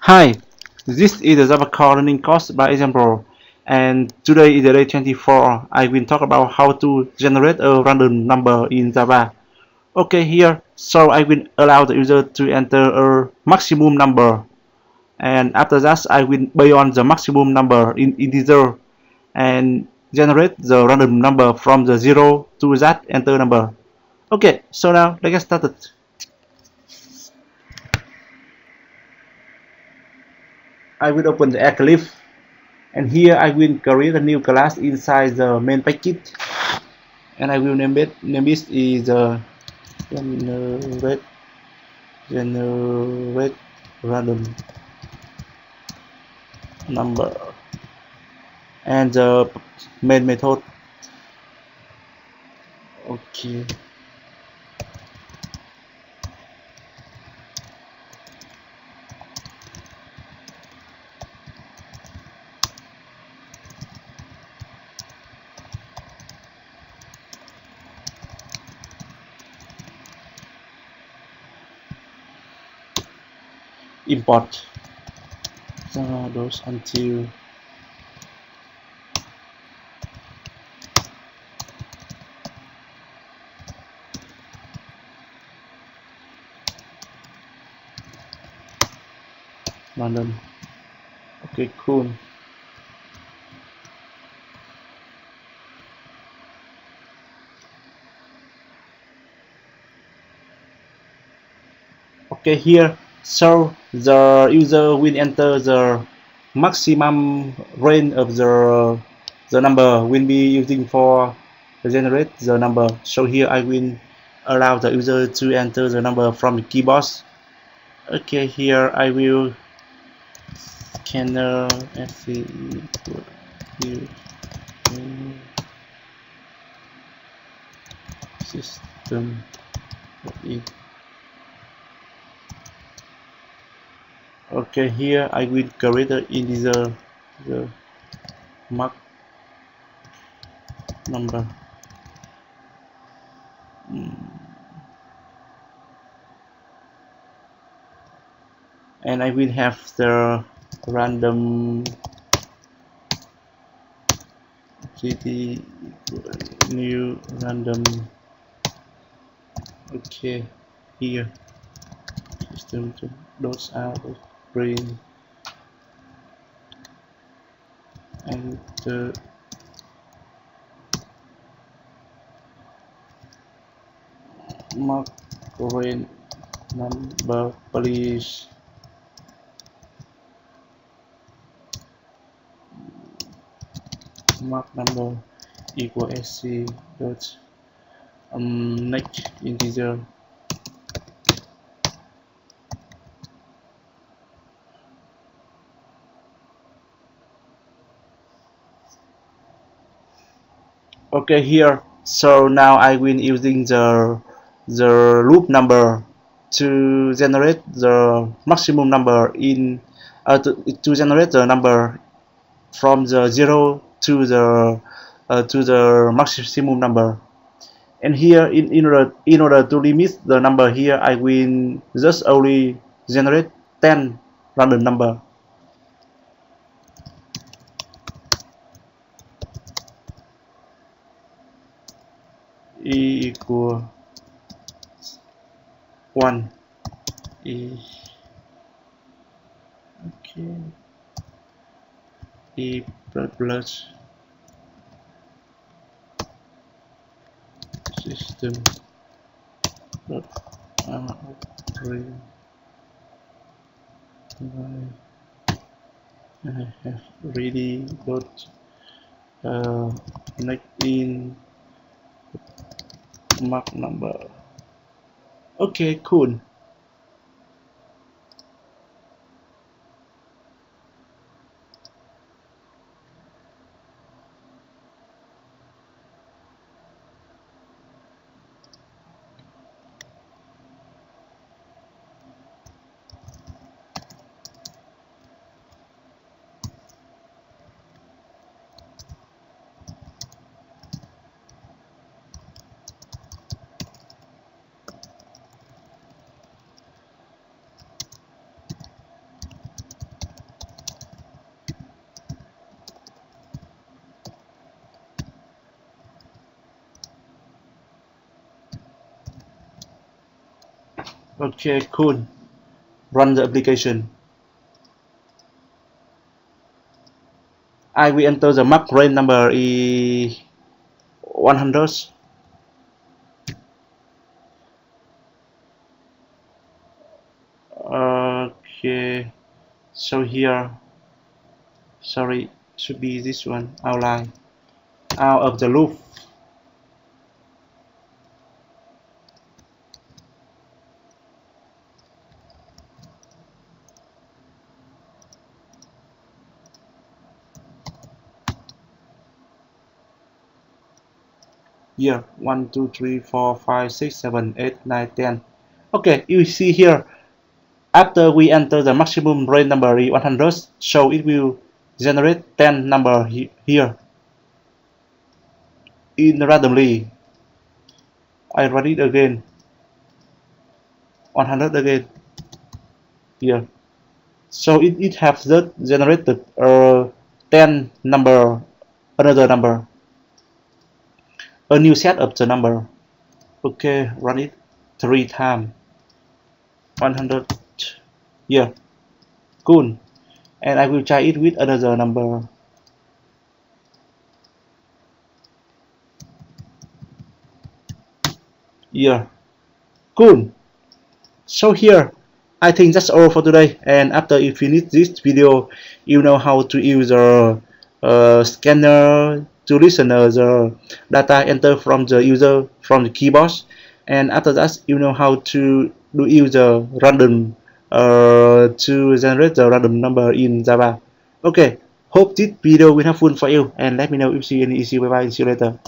Hi, this is the Java core learning course by example, and today is the day 24. I will talk about how to generate a random number in Java. Okay, here, so I will allow the user to enter a maximum number, and after that, I will beyond the maximum number in integer and generate the random number from the 0 to that enter number. Okay, so now let's get started. I will open the Eclipse. And here I will create a new class inside the main package, and I will name it is generate generate random number, and the main method. Okay, import those until random. Okay, cool. Okay, here, so the user will enter the maximum range of the number will be using for generate the number. So here I will allow the user to enter the number from the keyboard. Okay, here I will scanner sc system. Okay, here I will create the integer the mark number. And I will have the random city new random. Okay, here system dots out brain and the mark range number please. Mark number equal sc dot next integer. Okay, here, so now I will using the loop number to generate the maximum number in to generate the number from the 0 to the maximum number. And here in order to limit the number, here I will just only generate 10 random number. E equal 1. E, okay, E plus system dot array. I have already got connect in mark number. Okay, cool. Okay, cool. Run the application. I will enter the map range number is 100. Okay, so here, sorry, should be this one, outline, out of the loop. Here, 1, 2, 3, 4, 5, 6, 7, 8, 9, 10. Okay, you see here, after we enter the maximum range number 100, so it will generate 10 number here in randomly. I run it again, 100 again here. So it has just generated 10 number, another number, a new set of the number. Okay, run it 3 times, 100 here. Cool. And I will try it with another number. Here. Cool. So here, I think that's all for today. And after you finish this video, you know how to use a scanner to listen the data enter from the user from the keyboard. And after that, you know how to do use the random to generate the random number in Java. Okay, hope this video will helpful for you, and let me know if you see any issue. Bye bye. See you later.